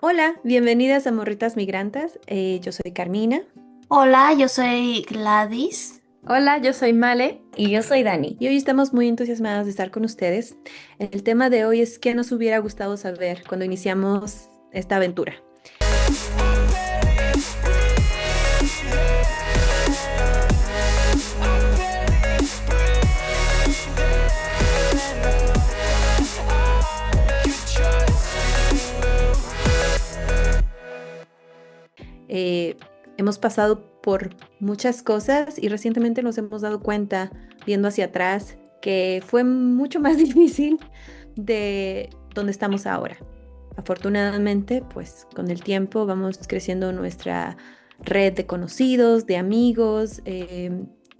Hola, bienvenidas a Morritas Migrantes. Yo soy Carmina Hola, yo soy Gladys. Hola, yo soy Male. Y yo soy Dani. y hoy estamos muy entusiasmadas de estar con ustedes. El tema de hoy es qué nos hubiera gustado saber cuando iniciamos esta aventura. Eh, Hemos pasado por muchas cosas y recientemente nos hemos dado cuenta, viendo hacia atrás, que fue mucho más difícil de donde estamos ahora. Afortunadamente, pues con el tiempo vamos creciendo nuestra red de conocidos, de amigos,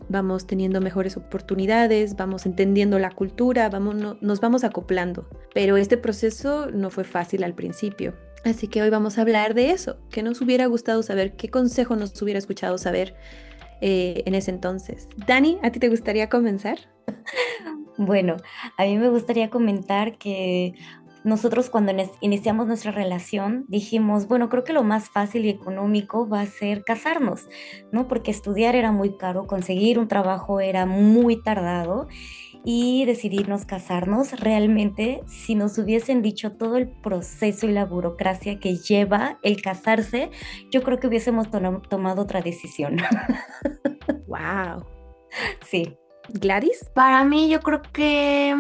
vamos teniendo mejores oportunidades, vamos entendiendo la cultura, nos vamos acoplando. Pero este proceso no fue fácil al principio. Así que hoy vamos a hablar de eso, qué nos hubiera gustado saber, qué consejo nos hubiera escuchado saber en ese entonces. Dani, ¿a ti te gustaría comenzar? Bueno, a mí me gustaría comentar que nosotros cuando iniciamos nuestra relación dijimos, bueno, creo que lo más fácil y económico va a ser casarnos, ¿no? Porque estudiar era muy caro, conseguir un trabajo era muy tardado y decidimos casarnos. Realmente, si nos hubiesen dicho todo el proceso y la burocracia que lleva el casarse, yo creo que hubiésemos tomado otra decisión. Wow. Sí. Gladys. Para mí, yo creo que,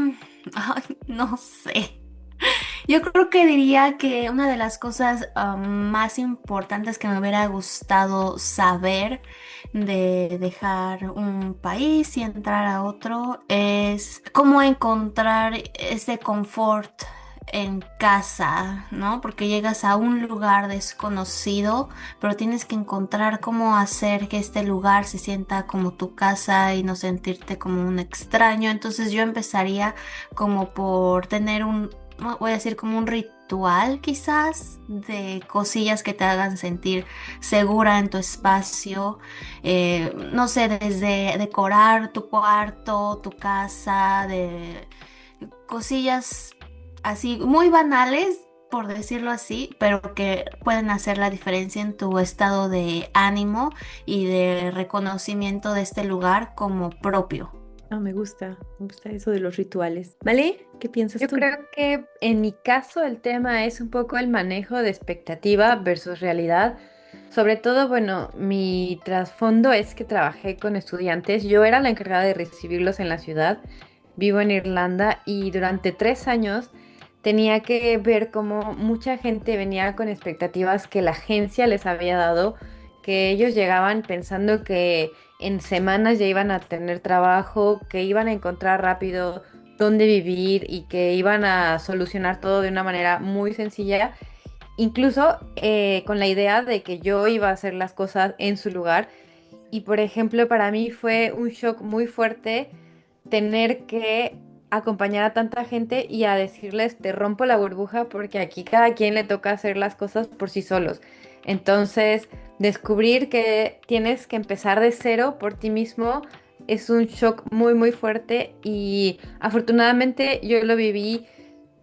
ay, no sé. Yo creo que diría que una de las cosas más importantes que me hubiera gustado saber de dejar un país y entrar a otro es cómo encontrar ese confort en casa, ¿no? Porque llegas a un lugar desconocido, pero tienes que encontrar cómo hacer que este lugar se sienta como tu casa y no sentirte como un extraño. Entonces yo empezaría como por tener voy a decir como un ritual quizás de cosillas que te hagan sentir segura en tu espacio. No sé, desde decorar tu cuarto, tu casa, de cosillas así muy banales, por decirlo así, pero que pueden hacer la diferencia en tu estado de ánimo y de reconocimiento de este lugar como propio. Ah, me gusta eso de los rituales. ¿Vale? ¿Qué piensas Yo tú? creo que en mi caso el tema es un poco el manejo de expectativa versus realidad. Sobre todo, bueno, mi trasfondo es que trabajé con estudiantes. Yo era la encargada de recibirlos en la ciudad. Vivo en Irlanda y durante 3 años tenía que ver cómo mucha gente venía con expectativas que la agencia les había dado, que ellos llegaban pensando que en semanas ya iban a tener trabajo, que iban a encontrar rápido dónde vivir y que iban a solucionar todo de una manera muy sencilla, incluso con la idea de que yo iba a hacer las cosas en su lugar. Y por ejemplo, para mí fue un shock muy fuerte tener que acompañar a tanta gente y a decirles, te rompo la burbuja porque aquí cada quien le toca hacer las cosas por sí solos. Entonces, descubrir que tienes que empezar de cero por ti mismo es un shock muy, muy fuerte y afortunadamente yo lo viví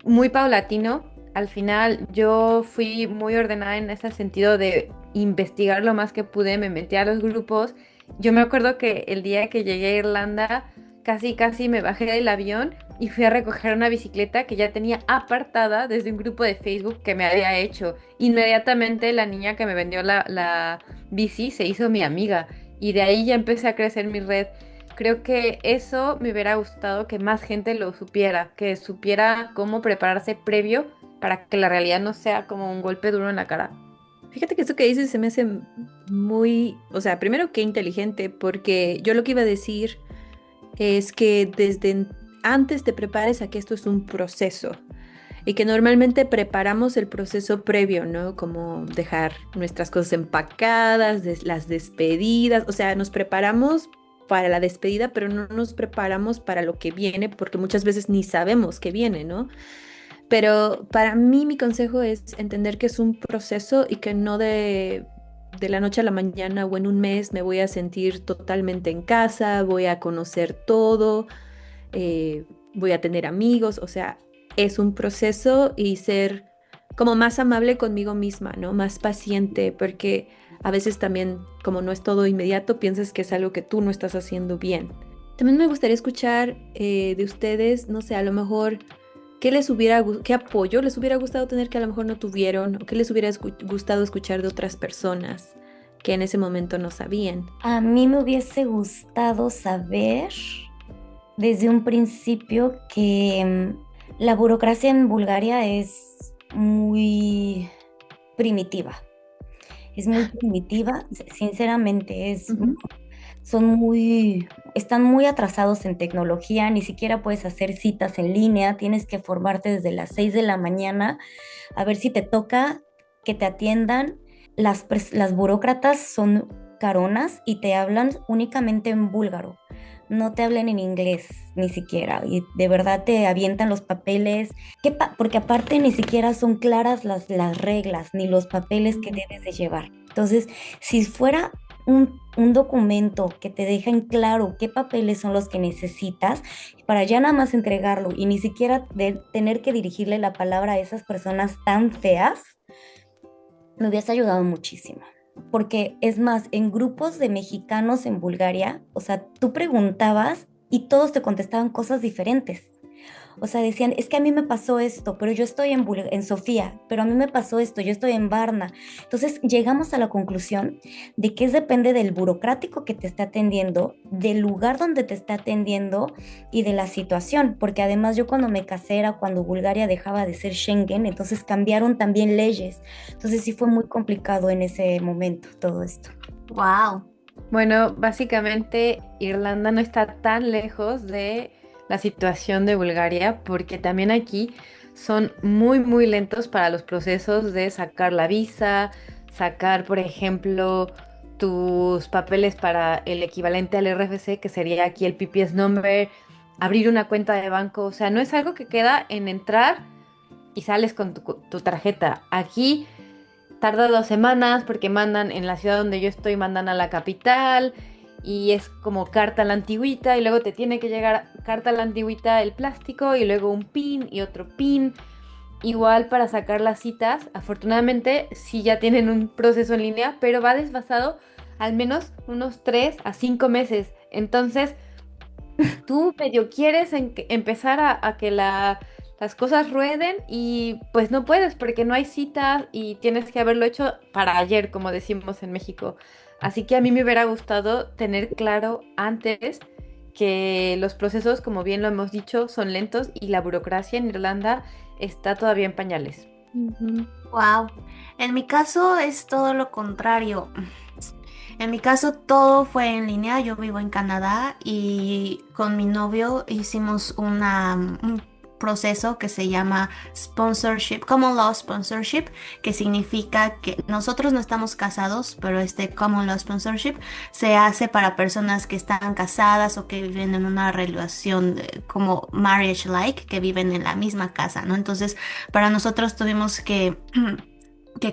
muy paulatino. Al final yo fui muy ordenada en ese sentido de investigar lo más que pude, me metí a los grupos. Yo me acuerdo que el día que llegué a Irlanda, casi casi me bajé del avión y fui a recoger una bicicleta que ya tenía apartada desde un grupo de Facebook que me había hecho. Inmediatamente la niña que me vendió la bici se hizo mi amiga y de ahí ya empecé a crecer mi red. Creo que eso me hubiera gustado que más gente lo supiera, que supiera cómo prepararse previo para que la realidad no sea como un golpe duro en la cara. Fíjate que eso que dices se me hace muy, o sea, primero que inteligente, porque yo lo que iba a decir es que antes te prepares a que esto es un proceso y que normalmente preparamos el proceso previo, ¿no? Como dejar nuestras cosas empacadas, las despedidas, o sea, nos preparamos para la despedida, pero no nos preparamos para lo que viene porque muchas veces ni sabemos que viene, ¿no? Pero para mí mi consejo es entender que es un proceso y que no de la noche a la mañana o en un mes me voy a sentir totalmente en casa, voy a conocer todo, voy a tener amigos, o sea, es un proceso y ser como más amable conmigo misma, ¿no? Más paciente, porque a veces también, como no es todo inmediato, piensas que es algo que tú no estás haciendo bien. También me gustaría escuchar de ustedes, no sé, a lo mejor, qué apoyo les hubiera gustado tener que a lo mejor no tuvieron, o qué les hubiera gustado escuchar de otras personas que en ese momento no sabían. A mí me hubiese gustado saber desde un principio que la burocracia en Bulgaria es muy primitiva. Es muy primitiva, sinceramente, Ujú. están muy atrasados en tecnología, ni siquiera puedes hacer citas en línea, tienes que formarte desde las 6 de la mañana a ver si te toca que te atiendan. Las burócratas son caronas y te hablan únicamente en búlgaro, no te hablan en inglés ni siquiera, y de verdad te avientan los papeles, porque aparte ni siquiera son claras las reglas ni los papeles que debes de llevar. Entonces, si fuera un documento que te deja en claro qué papeles son los que necesitas para ya nada más entregarlo y ni siquiera tener que dirigirle la palabra a esas personas tan feas, me hubiese ayudado muchísimo. Porque es más, en grupos de mexicanos en Bulgaria, o sea, tú preguntabas y todos te contestaban cosas diferentes. O sea, decían, es que a mí me pasó esto, pero yo estoy en Sofía, pero a mí me pasó esto, yo estoy en Varna. Entonces llegamos a la conclusión de que depende del burocrático que te está atendiendo, del lugar donde te está atendiendo y de la situación, porque además yo cuando me casé era cuando Bulgaria dejaba de ser Schengen, entonces cambiaron también leyes. Entonces sí fue muy complicado en ese momento todo esto. Wow. Bueno, básicamente Irlanda no está tan lejos de la situación de Bulgaria porque también aquí son muy, muy lentos para los procesos de sacar la visa, sacar, por ejemplo, tus papeles para el equivalente al RFC, que sería aquí el PPS number, abrir una cuenta de banco. O sea, no es algo que queda en entrar y sales con tu tarjeta. Aquí tarda 2 semanas porque mandan en la ciudad donde yo estoy, mandan a la capital y es como carta a la antigüita y luego te tiene que llegar carta a la antigüita el plástico y luego un pin y otro pin. Igual para sacar las citas, afortunadamente sí ya tienen un proceso en línea, pero va desfasado al menos unos 3 a 5 meses. Entonces, tú medio quieres empezar a que las cosas rueden y pues no puedes porque no hay citas y tienes que haberlo hecho para ayer, como decimos en México. Así que a mí me hubiera gustado tener claro antes que los procesos, como bien lo hemos dicho, son lentos y la burocracia en Irlanda está todavía en pañales. Ujú. Wow. En mi caso es todo lo contrario. En mi caso todo fue en línea. Yo vivo en Canadá y con mi novio hicimos un proceso que se llama sponsorship, Common Law Sponsorship, que significa que nosotros no estamos casados, pero este Common Law Sponsorship se hace para personas que están casadas o que viven en una relación como marriage like, que viven en la misma casa, ¿no? Entonces, para nosotros tuvimos que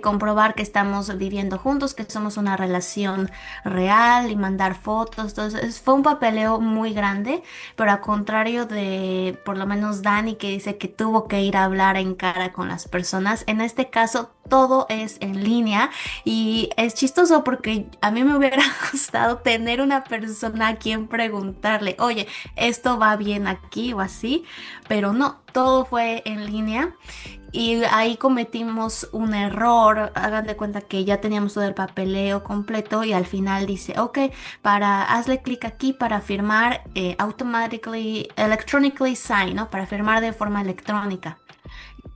comprobar que estamos viviendo juntos, que somos una relación real y mandar fotos. Entonces, fue un papeleo muy grande, pero a contrario de por lo menos Dani que dice que tuvo que ir a hablar en cara con las personas, en este caso todo es en línea y es chistoso porque a mí me hubiera gustado tener una persona a quien preguntarle, oye, esto va bien aquí o así, pero no, todo fue en línea. Y ahí cometimos un error. Hagan de cuenta que ya teníamos todo el papeleo completo y al final dice, ok, hazle clic aquí para firmar electronically sign, ¿no? Para firmar de forma electrónica.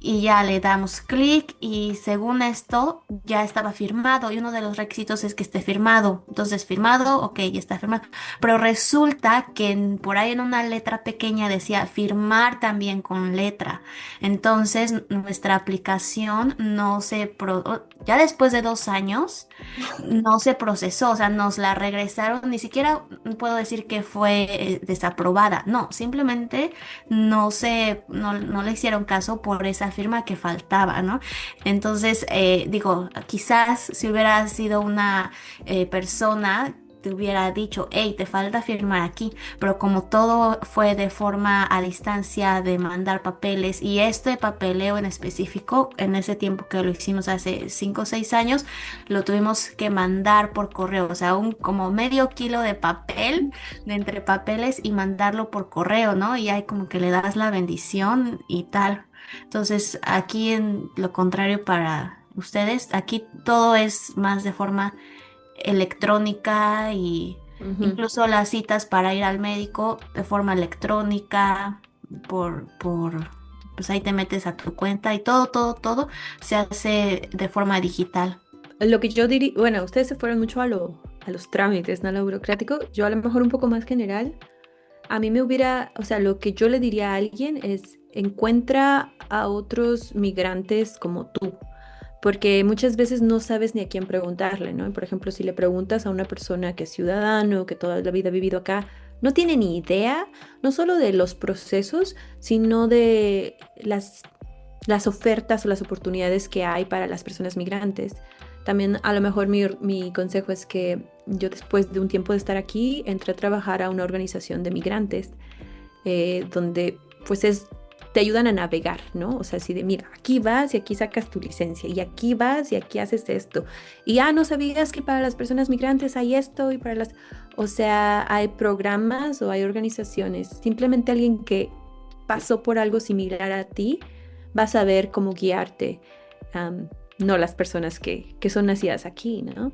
Y ya le damos clic y según esto ya estaba firmado y uno de los requisitos es que esté firmado. Entonces firmado, ok, ya está firmado. Pero resulta que por ahí en una letra pequeña decía firmar también con letra. Entonces nuestra aplicación ya después de 2 años no se procesó, o sea, nos la regresaron. Ni siquiera puedo decir que fue desaprobada. No, simplemente no le hicieron caso por esa firma que faltaba, ¿no? Entonces, digo, quizás si hubiera sido una persona te hubiera dicho, hey, te falta firmar aquí, pero como todo fue de forma a distancia de mandar papeles y este papeleo en específico, en ese tiempo que lo hicimos hace 5 o 6 años, lo tuvimos que mandar por correo, o sea, un como medio kilo de papel, de entre papeles y mandarlo por correo, ¿no? Y ahí como que le das la bendición y tal. Entonces, aquí en lo contrario para ustedes, aquí todo es más de forma electrónica y Ujú. incluso las citas para ir al médico de forma electrónica, pues ahí te metes a tu cuenta y todo se hace de forma digital. Lo que yo diría, bueno, ustedes se fueron mucho a los trámites, ¿no? A lo burocrático. Yo a lo mejor un poco más general. A mí me hubiera, o sea, lo que yo le diría a alguien es encuentra a otros migrantes como tú, porque muchas veces no sabes ni a quién preguntarle, ¿no? Por ejemplo, si le preguntas a una persona que es ciudadano, que toda la vida ha vivido acá, no tiene ni idea, no solo de los procesos, sino de las ofertas o las oportunidades que hay para las personas migrantes. También a lo mejor mi consejo es que yo después de un tiempo de estar aquí entré a trabajar a una organización de migrantes donde pues te ayudan a navegar, ¿no? O sea, así de, mira, aquí vas y aquí sacas tu licencia y aquí vas y aquí haces esto. Y no sabías que para las personas migrantes hay esto y para las... O sea, hay programas o hay organizaciones. Simplemente alguien que pasó por algo similar a ti va a saber cómo guiarte, no las personas que son nacidas aquí, ¿no?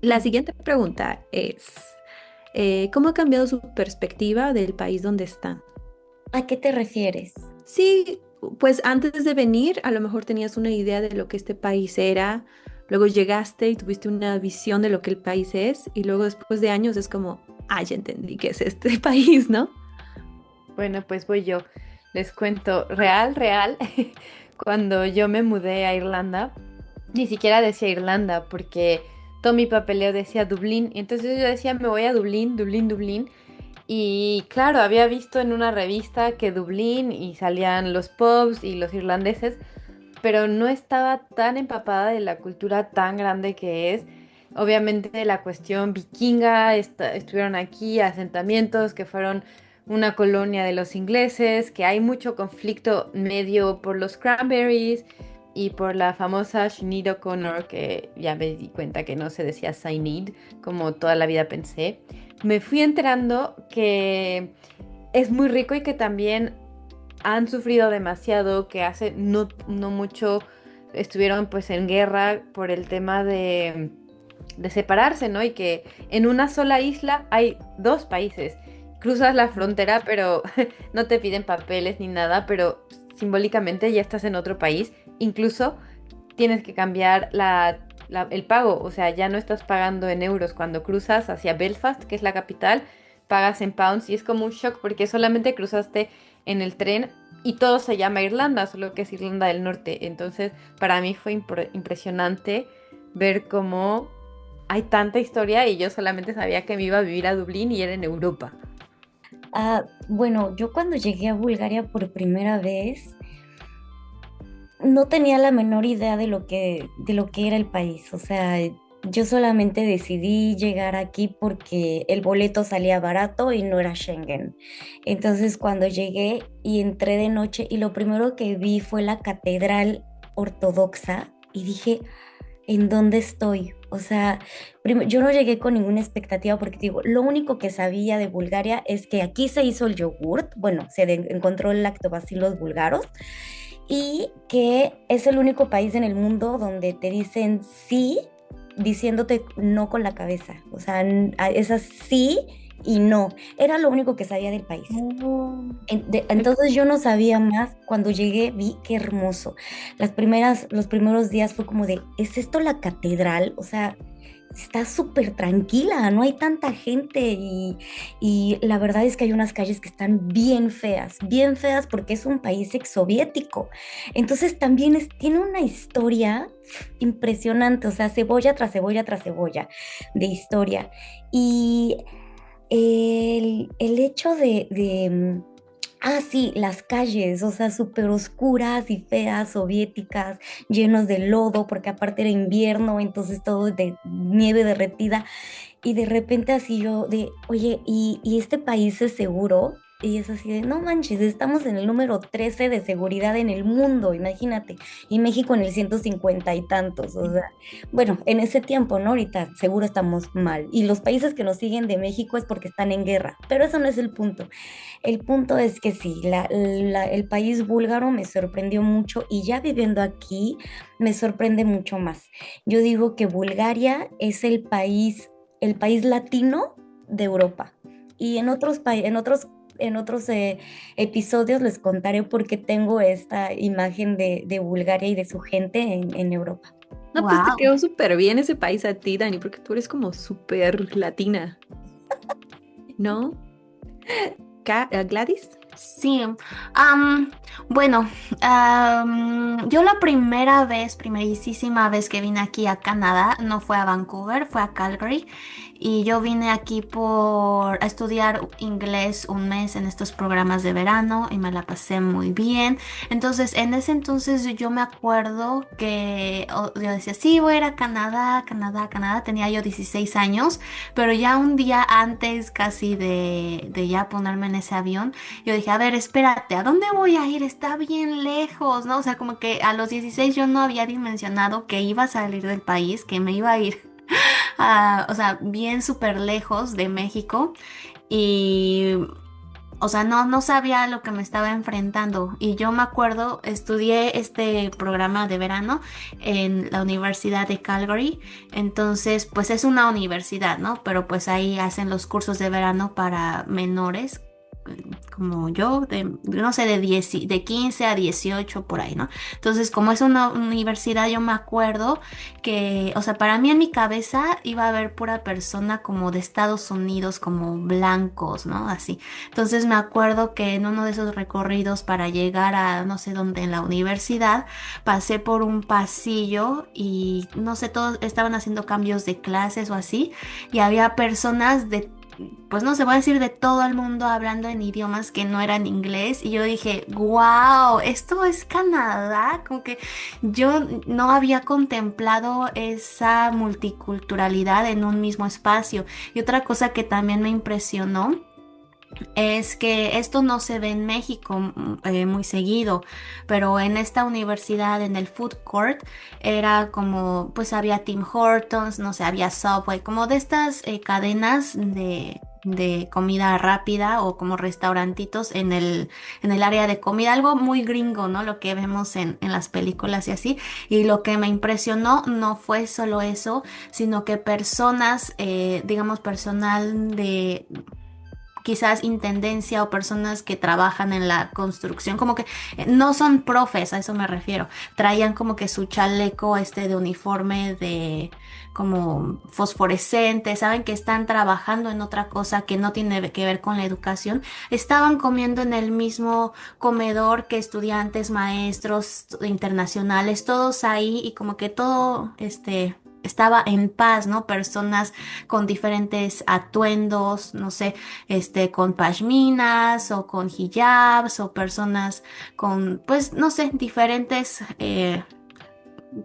La siguiente pregunta es, ¿cómo ha cambiado su perspectiva del país donde están? ¿A qué te refieres? Sí, pues antes de venir, a lo mejor tenías una idea de lo que este país era, luego llegaste y tuviste una visión de lo que el país es, y luego después de años es como, ya entendí qué es este país, ¿no? Bueno, pues voy yo. Les cuento, real, cuando yo me mudé a Irlanda, ni siquiera decía Irlanda, porque todo mi papeleo decía Dublín, y entonces yo decía, me voy a Dublín, Dublín, Dublín, y claro, había visto en una revista que Dublín y salían los pubs y los irlandeses, pero no estaba tan empapada de la cultura tan grande que es. Obviamente la cuestión vikinga, estuvieron aquí asentamientos que fueron una colonia de los ingleses, que hay mucho conflicto medio por los cranberries y por la famosa Sinead O'Connor, que ya me di cuenta que no se decía Sinead, como toda la vida pensé. Me fui enterando que es muy rico y que también han sufrido demasiado, que hace no mucho estuvieron pues en guerra por el tema de separarse, ¿no? Y que en una sola isla hay dos países. Cruzas la frontera, pero no te piden papeles ni nada, pero simbólicamente ya estás en otro país. Incluso tienes que cambiar el pago, o sea, ya no estás pagando en euros cuando cruzas hacia Belfast, que es la capital, pagas en pounds y es como un shock porque solamente cruzaste en el tren y todo se llama Irlanda, solo que es Irlanda del Norte. Entonces, para mí fue impresionante ver cómo hay tanta historia y yo solamente sabía que me iba a vivir a Dublín y era en Europa. Bueno, yo cuando llegué a Bulgaria por primera vez, no tenía la menor idea de lo que era el país. O sea, yo solamente decidí llegar aquí porque el boleto salía barato y no era Schengen. Entonces, cuando llegué y entré de noche, y lo primero que vi fue la catedral ortodoxa, y dije, ¿en dónde estoy? O sea, yo no llegué con ninguna expectativa porque digo, lo único que sabía de Bulgaria es que aquí se hizo el yogurt, bueno, encontró el lactobacilos búlgaros, y que es el único país en el mundo donde te dicen sí diciéndote no con la cabeza. O sea, es así y no. Era lo único que sabía del país. Entonces yo no sabía más. Cuando llegué vi qué hermoso. Los primeros días fue como de, ¿es esto la catedral? O sea, está súper tranquila, no hay tanta gente y la verdad es que hay unas calles que están bien feas porque es un país exsoviético. Entonces también tiene una historia impresionante, o sea, cebolla tras cebolla tras cebolla de historia. Y el hecho Ah, sí, las calles, o sea, súper oscuras y feas, soviéticas, llenos de lodo, porque aparte era invierno, entonces todo de nieve derretida. Y de repente así yo de, oye, ¿y este país es seguro? Y es así de, no manches, estamos en el número 13 de seguridad en el mundo, imagínate. Y México en el 150 y tantos, o sea, bueno, en ese tiempo, ¿no? Ahorita seguro estamos mal. Y los países que nos siguen de México es porque están en guerra, pero eso no es el punto. El punto es que sí, el país búlgaro me sorprendió mucho y ya viviendo aquí me sorprende mucho más. Yo digo que Bulgaria es el país latino de Europa. Y en otros episodios les contaré por qué tengo esta imagen de Bulgaria y de su gente en Europa. No, pues te Wow. quedó súper bien ese país a ti, Dani, porque tú eres como súper latina, ¿no? Gladys. Sí, am, bueno, yo la primerísima vez que vine aquí a Canadá, no fue a Vancouver, fue a Calgary, y yo vine aquí a estudiar inglés un mes en estos programas de verano y me la pasé muy bien. Entonces, en ese entonces yo me acuerdo que yo decía, sí, voy a ir a Canadá, Canadá, Canadá, tenía yo 16 años, pero ya un día antes casi de ya ponerme en ese avión, yo dije, a ver, espérate, ¿a dónde voy a ir? Está bien lejos, ¿no? O sea, como que a los 16 yo no había dimensionado que iba a salir del país, que me iba a ir o sea, bien súper lejos de México y, o sea, no sabía a lo que me estaba enfrentando. Y yo me acuerdo, estudié este programa de verano en la Universidad de Calgary. Entonces, pues es una universidad, ¿no? Pero pues ahí hacen los cursos de verano para menores, como yo, no sé, de 15 a 18 por ahí, ¿no? Entonces, como es una universidad, yo me acuerdo que, o sea, para mí en mi cabeza iba a haber pura persona como de Estados Unidos, como blancos, ¿no? Así. Entonces me acuerdo que en uno de esos recorridos para llegar a no sé dónde en la universidad, pasé por un pasillo y no sé, todos estaban haciendo cambios de clases o así, y había personas de, pues no se va a decir, de todo el mundo hablando en idiomas que no eran inglés, y yo dije, wow, esto es Canadá, como que yo no había contemplado esa multiculturalidad en un mismo espacio. Y otra cosa que también me impresionó es que esto no se ve en México muy seguido, pero en esta universidad, en el food court, era como, pues había Tim Hortons, no sé, había Subway, como de estas cadenas de comida rápida o como restaurantitos en el área de comida, algo muy gringo, ¿no? Lo que vemos en las películas y así. Y lo que me impresionó no fue solo eso, sino que personas, digamos, personal de quizás intendencia o personas que trabajan en la construcción, como que no son profes, a eso me refiero. Traían como que su chaleco de uniforme de como fosforescente, saben que están trabajando en otra cosa que no tiene que ver con la educación. Estaban comiendo en el mismo comedor que estudiantes, maestros internacionales, todos ahí, y como que todo estaba en paz, ¿no? Personas con diferentes atuendos, no sé, con pashminas o con hijabs, o personas con, pues, no sé, diferentes,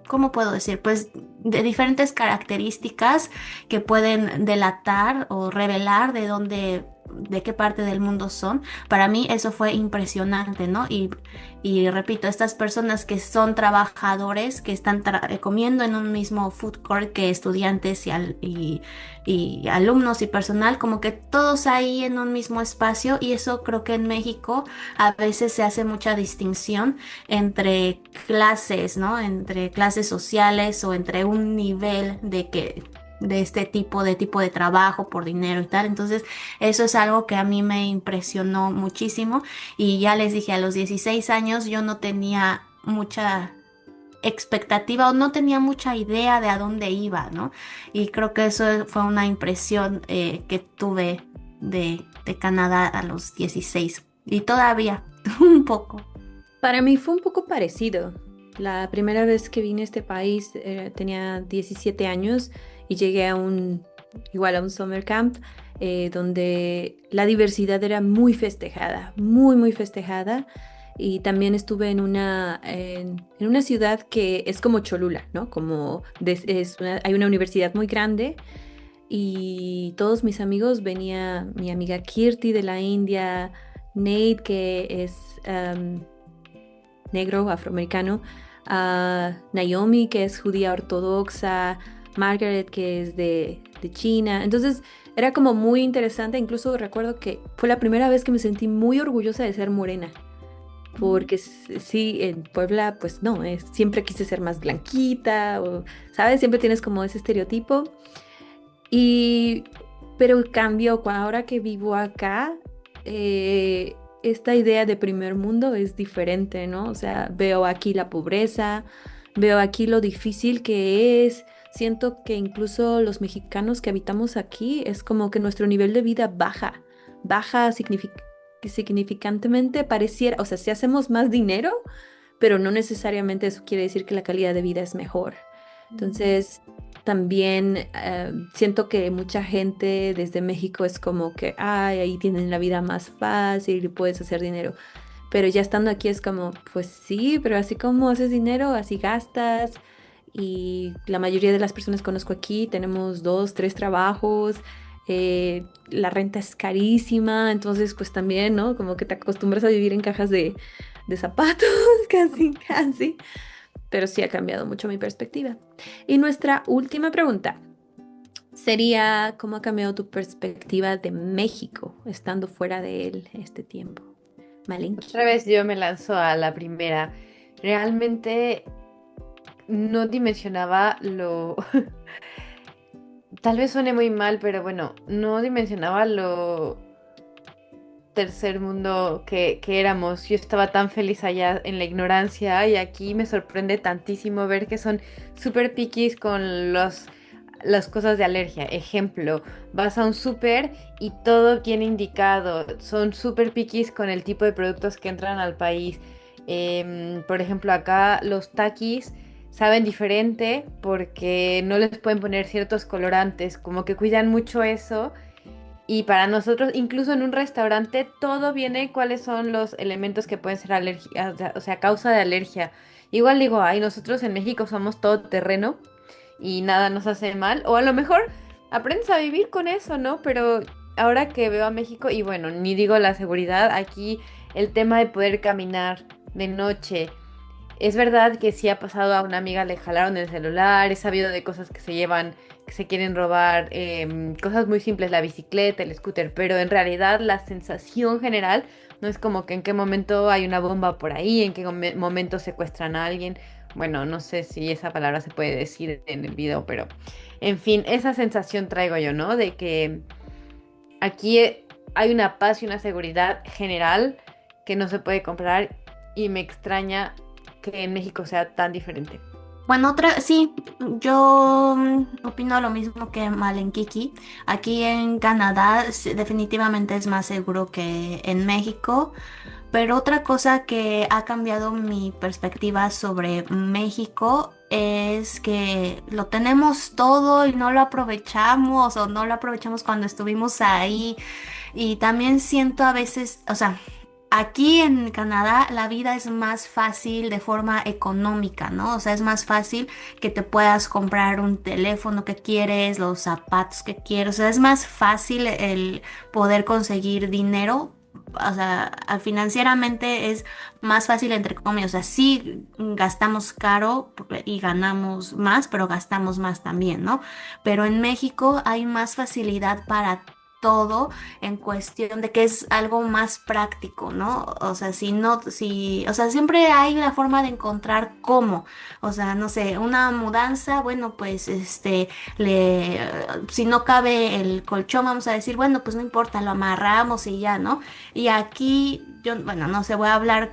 ¿cómo puedo decir? Pues de diferentes características que pueden delatar o revelar de qué parte del mundo son. Para mí eso fue impresionante, ¿no? Y repito, estas personas que son trabajadores, que están comiendo en un mismo food court que estudiantes y alumnos y personal, como que todos ahí en un mismo espacio, y eso creo que en México a veces se hace mucha distinción entre clases, ¿no? Entre clases sociales o entre un nivel de este tipo de trabajo por dinero y tal. Entonces, eso es algo que a mí me impresionó muchísimo, y ya les dije, a los 16 años yo no tenía mucha expectativa o no tenía mucha idea de a dónde iba, ¿no? Y creo que eso fue una impresión que tuve de Canadá a los 16 y todavía un poco. Para mí fue un poco parecido. La primera vez que vine a este país tenía 17 años y llegué a un igual a un summer camp, donde la diversidad era muy festejada, muy, muy festejada. Y también estuve en una ciudad que es como Cholula, ¿no? Hay una universidad muy grande y todos mis amigos venía, mi amiga Kirti de la India, Nate, que es negro, afroamericano, Naomi, que es judía ortodoxa, Margaret, que es de China. Entonces era como muy interesante, incluso recuerdo que fue la primera vez que me sentí muy orgullosa de ser morena. Porque sí, en Puebla, pues no, siempre quise ser más blanquita, o, ¿sabes? Siempre tienes como ese estereotipo. Y, pero cambió, ahora que vivo acá, esta idea de primer mundo es diferente, ¿no? O sea, veo aquí la pobreza, veo aquí lo difícil que es. Siento que incluso los mexicanos que habitamos aquí es como que nuestro nivel de vida baja significantemente, pareciera, o sea, si hacemos más dinero, pero no necesariamente eso quiere decir que la calidad de vida es mejor. Entonces, también siento que mucha gente desde México es como que, ay, ahí tienen la vida más fácil y puedes hacer dinero. Pero ya estando aquí es como, pues sí, pero así como haces dinero, así gastas. Y la mayoría de las personas que conozco aquí tenemos dos, tres trabajos. La renta es carísima, entonces pues también, ¿no? Como que te acostumbras a vivir en cajas de zapatos, casi, casi. Pero sí ha cambiado mucho mi perspectiva. Y nuestra última pregunta sería, ¿cómo ha cambiado tu perspectiva de México estando fuera de él este tiempo? Malenki. Otra vez yo me lanzo a la primera. Realmente no dimensionaba lo... Tal vez suene muy mal, pero bueno, no dimensionaba lo tercer mundo que éramos. Yo estaba tan feliz allá en la ignorancia y aquí me sorprende tantísimo ver que son súper piquis con las cosas de alergia. Ejemplo, vas a un súper y todo viene indicado. Son súper piquis con el tipo de productos que entran al país. Por ejemplo, acá los taquis saben diferente porque no les pueden poner ciertos colorantes, como que cuidan mucho eso. Y para nosotros, incluso en un restaurante, todo viene cuáles son los elementos que pueden ser alergia, o sea, causa de alergia. Igual digo, ay, nosotros en México somos todo terreno y nada nos hace mal. O a lo mejor aprendes a vivir con eso, ¿no? Pero ahora que veo a México, y bueno, ni digo la seguridad, aquí el tema de poder caminar de noche. Es verdad que sí ha pasado a una amiga, le jalaron el celular, he sabido de cosas que se llevan, que se quieren robar, cosas muy simples, la bicicleta, el scooter, pero en realidad la sensación general no es como que en qué momento hay una bomba por ahí, en qué momento secuestran a alguien. Bueno, no sé si esa palabra se puede decir en el video, pero en fin, esa sensación traigo yo, ¿no? De que aquí hay una paz y una seguridad general que no se puede comprar y me extraña que en México sea tan diferente. Bueno, sí, yo opino lo mismo que Malenkiki. Aquí en Canadá sí, definitivamente es más seguro que en México. Pero otra cosa que ha cambiado mi perspectiva sobre México es que lo tenemos todo y no lo aprovechamos o no lo aprovechamos cuando estuvimos ahí. Y también siento a veces, o sea, aquí en Canadá la vida es más fácil de forma económica, ¿no? O sea, es más fácil que te puedas comprar un teléfono que quieres, los zapatos que quieres. O sea, es más fácil el poder conseguir dinero. O sea, financieramente es más fácil entre comillas. O sea, sí gastamos caro y ganamos más, pero gastamos más también, ¿no? Pero en México hay más facilidad para todo en cuestión de que es algo más práctico, ¿no? O sea, si no, si, o sea, siempre hay la forma de encontrar cómo. O sea, no sé, una mudanza, bueno, pues si no cabe el colchón, vamos a decir, bueno, pues no importa, lo amarramos y ya, ¿no? Y aquí, yo, bueno, no sé, voy a hablar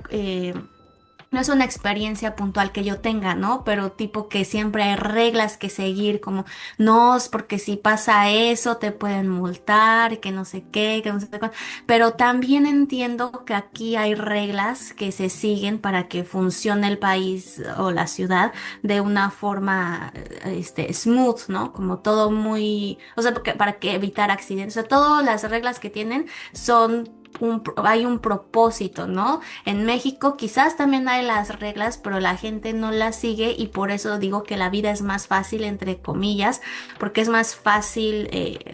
no es una experiencia puntual que yo tenga, ¿no? Pero tipo que siempre hay reglas que seguir, como no, es porque si pasa eso te pueden multar, que no sé qué, que no sé cuánto. Pero también entiendo que aquí hay reglas que se siguen para que funcione el país o la ciudad de una forma, smooth, ¿no? Como todo muy, o sea, para que evitar accidentes. O sea, todas las reglas que tienen son hay un propósito, ¿no? En México quizás también hay las reglas, pero la gente no las sigue y por eso digo que la vida es más fácil, entre comillas, porque es más fácil,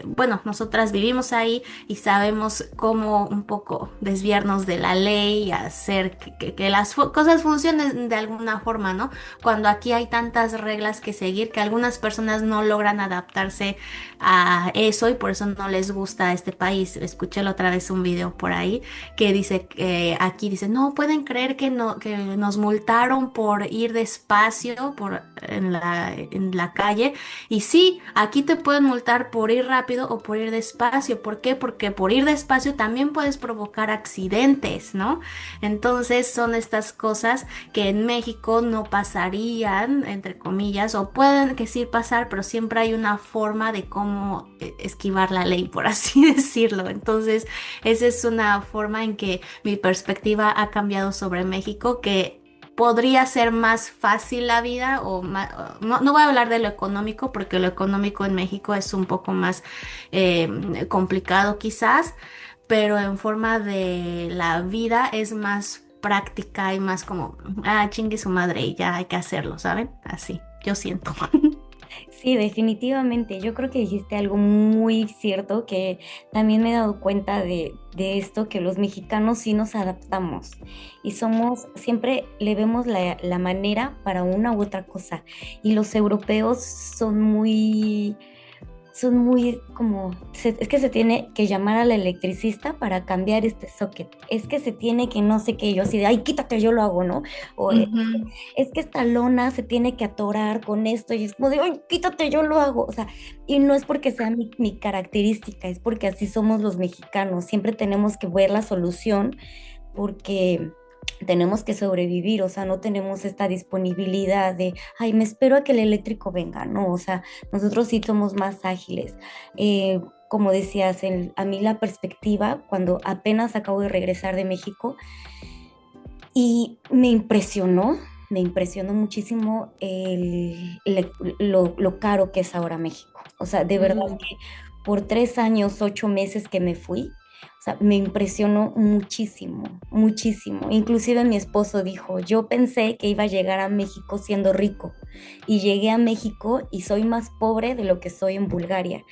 bueno, nosotras vivimos ahí y sabemos cómo un poco desviarnos de la ley y hacer que las cosas funcionen de alguna forma, ¿no? Cuando aquí hay tantas reglas que seguir que algunas personas no logran adaptarse a eso y por eso no les gusta este país. Escuché la otra vez un video por ahí que dice que aquí dice, no pueden creer que no, que nos multaron por ir despacio en la calle. Y sí, aquí te pueden multar por ir rápido o por ir despacio. ¿Por qué? Porque por ir despacio también puedes provocar accidentes, ¿no? Entonces son estas cosas que en México no pasarían, entre comillas, o pueden que sí pasar, pero siempre hay una forma de cómo esquivar la ley, por así decirlo. Entonces, esa es una forma en que mi perspectiva ha cambiado sobre México, que podría ser más fácil la vida no, no voy a hablar de lo económico porque lo económico en México es un poco más complicado quizás, pero en forma de la vida es más práctica y más como, chingue su madre y ya hay que hacerlo, ¿saben? Así, yo siento. Sí, definitivamente. Yo creo que dijiste algo muy cierto, que también me he dado cuenta de esto, que los mexicanos sí nos adaptamos y somos, siempre le vemos la manera para una u otra cosa. Y los europeos son muy como, es que se tiene que llamar al electricista para cambiar este socket, es que se tiene que no sé qué, yo así de, ay, quítate, yo lo hago, ¿no? O Ujú. es que esta lona se tiene que atorar con esto y es como de, ay, quítate, yo lo hago, o sea, y no es porque sea mi característica, es porque así somos los mexicanos, siempre tenemos que ver la solución porque tenemos que sobrevivir, o sea, no tenemos esta disponibilidad de, ay, me espero a que el eléctrico venga, no, o sea, nosotros sí somos más ágiles. Como decías, a mí la perspectiva, cuando apenas acabo de regresar de México, y me impresionó muchísimo lo caro que es ahora México. O sea, de verdad Mm. que por 3 años, 8 meses que me fui, o sea, me impresionó muchísimo, muchísimo. Inclusive mi esposo dijo, yo pensé que iba a llegar a México siendo rico y llegué a México y soy más pobre de lo que soy en Bulgaria.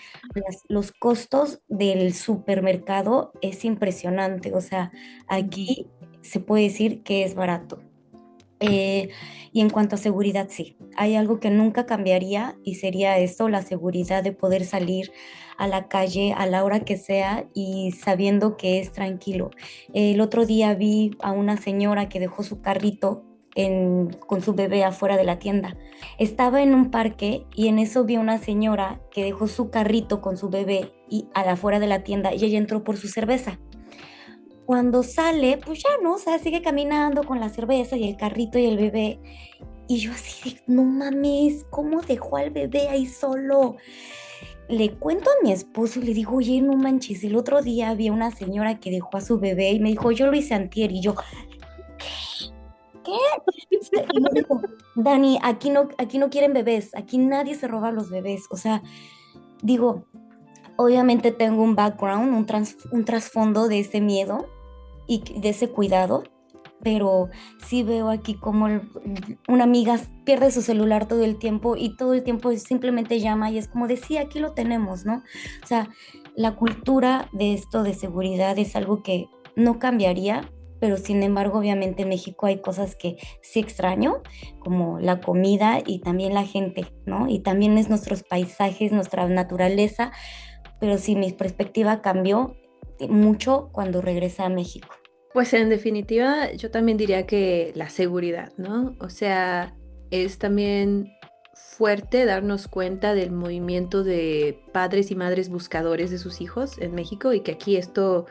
Los costos del supermercado es impresionante, o sea, Ujú. aquí se puede decir que es barato. Eh, y en cuanto a seguridad, sí, hay algo que nunca cambiaría y sería eso, la seguridad de poder salir a la calle a la hora que sea y sabiendo que es tranquilo. El otro día vi a una señora que dejó su carrito con su bebé afuera de la tienda. Estaba en un parque y en eso vi a una señora que dejó su carrito con su bebé y afuera de la tienda y ella entró por su cerveza. Cuando sale, pues ya no, o sea, sigue caminando con la cerveza y el carrito y el bebé. Y yo así de, no mames, ¿cómo dejó al bebé ahí solo? Le cuento a mi esposo y le digo, oye, no manches, el otro día había una señora que dejó a su bebé y me dijo, yo lo hice antier. Y yo, ¿qué? Y me dijo, Dani, aquí no quieren bebés, aquí nadie se roba los bebés. O sea, digo, obviamente tengo un background, un trasfondo de ese miedo y de ese cuidado, pero sí veo aquí como una amiga pierde su celular todo el tiempo y todo el tiempo simplemente llama y es como decía, aquí lo tenemos, ¿no? O sea, la cultura de esto de seguridad es algo que no cambiaría, pero sin embargo, obviamente en México hay cosas que sí extraño, como la comida y también la gente, ¿no? Y también es nuestros paisajes, nuestra naturaleza, pero sí, mi perspectiva cambió mucho cuando regresé a México. Pues en definitiva, yo también diría que la seguridad, ¿no? O sea, es también fuerte darnos cuenta del movimiento de padres y madres buscadores de sus hijos en México y que aquí esto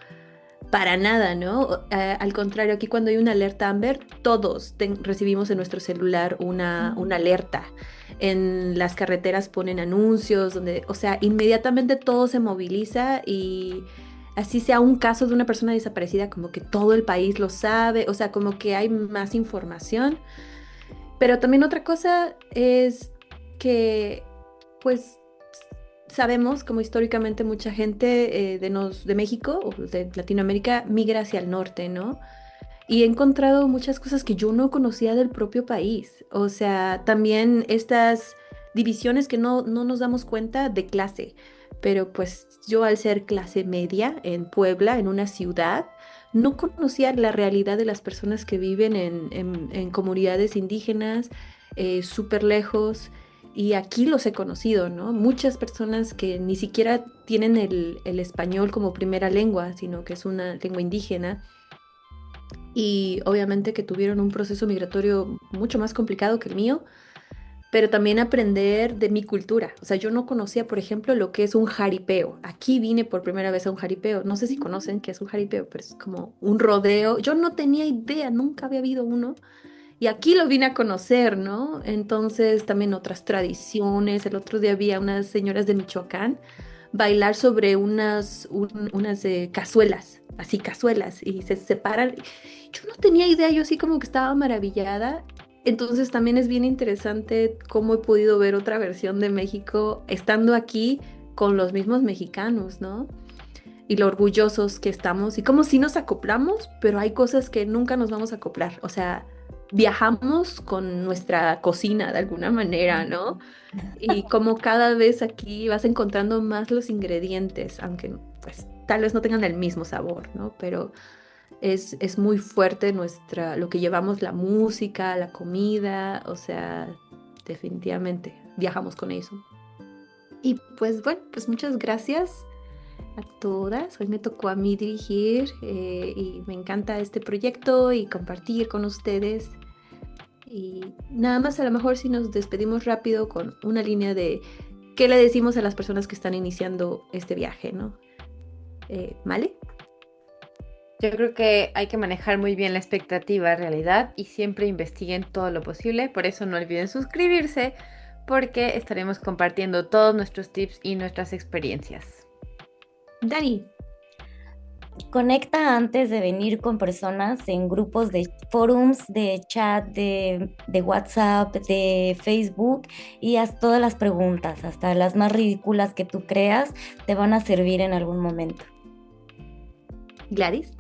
para nada, ¿no? Al contrario, aquí cuando hay una alerta Amber, todos recibimos en nuestro celular una alerta. En las carreteras ponen anuncios donde, o sea, inmediatamente todo se moviliza y así sea un caso de una persona desaparecida, como que todo el país lo sabe, o sea, como que hay más información. Pero también otra cosa es que, pues, sabemos como históricamente mucha gente de México o de Latinoamérica migra hacia el norte, ¿no? Y he encontrado muchas cosas que yo no conocía del propio país. O sea, también estas divisiones que no nos damos cuenta de clase. Pero pues yo al ser clase media en Puebla, en una ciudad, no conocía la realidad de las personas que viven en comunidades indígenas, súper lejos. Y aquí los he conocido, ¿no? Muchas personas que ni siquiera tienen el español como primera lengua, sino que es una lengua indígena y obviamente que tuvieron un proceso migratorio mucho más complicado que el mío, pero también aprender de mi cultura. O sea, yo no conocía, por ejemplo, lo que es un jaripeo. Aquí vine por primera vez a un jaripeo. No sé si conocen qué es un jaripeo, pero es como un rodeo. Yo no tenía idea, nunca había habido uno. Y aquí lo vine a conocer, ¿no? Entonces también otras tradiciones. El otro día vi a unas señoras de Michoacán bailar sobre unas cazuelas, así cazuelas, y se separan. Yo no tenía idea, yo así como que estaba maravillada. Entonces también es bien interesante cómo he podido ver otra versión de México estando aquí con los mismos mexicanos, ¿no? Y lo orgullosos que estamos y como si nos acoplamos, pero hay cosas que nunca nos vamos a acoplar. O sea, viajamos con nuestra cocina de alguna manera, ¿no? Y como cada vez aquí vas encontrando más los ingredientes, aunque pues tal vez no tengan el mismo sabor, ¿no? Pero es muy fuerte lo que llevamos, la música, la comida, o sea, definitivamente viajamos con eso. Y pues bueno, pues muchas gracias a todas. Hoy me tocó a mí dirigir y me encanta este proyecto y compartir con ustedes. Y nada más a lo mejor si nos despedimos rápido con una línea de qué le decimos a las personas que están iniciando este viaje, ¿no? ¿Male? Yo creo que hay que manejar muy bien la expectativa realidad y siempre investiguen todo lo posible. Por eso no olviden suscribirse porque estaremos compartiendo todos nuestros tips y nuestras experiencias. Dani. Conecta antes de venir con personas en grupos de forums, de chat, de WhatsApp, de Facebook y haz todas las preguntas, hasta las más ridículas que tú creas, te van a servir en algún momento. Gladys.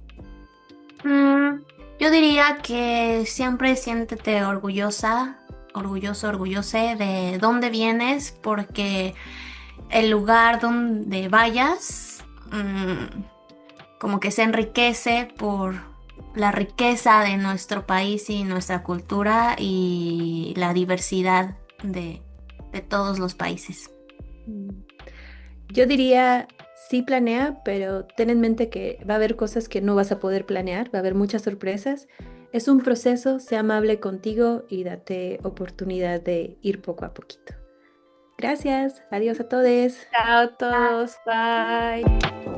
Yo diría que siempre siéntete orgullosa, orgulloso, orgullose de dónde vienes, porque el lugar donde vayas, como que se enriquece por la riqueza de nuestro país y nuestra cultura y la diversidad de todos los países. Yo diría, sí planea, pero ten en mente que va a haber cosas que no vas a poder planear, va a haber muchas sorpresas. Es un proceso, sé amable contigo y date oportunidad de ir poco a poquito. Gracias, adiós a todos. Chao a todos, bye.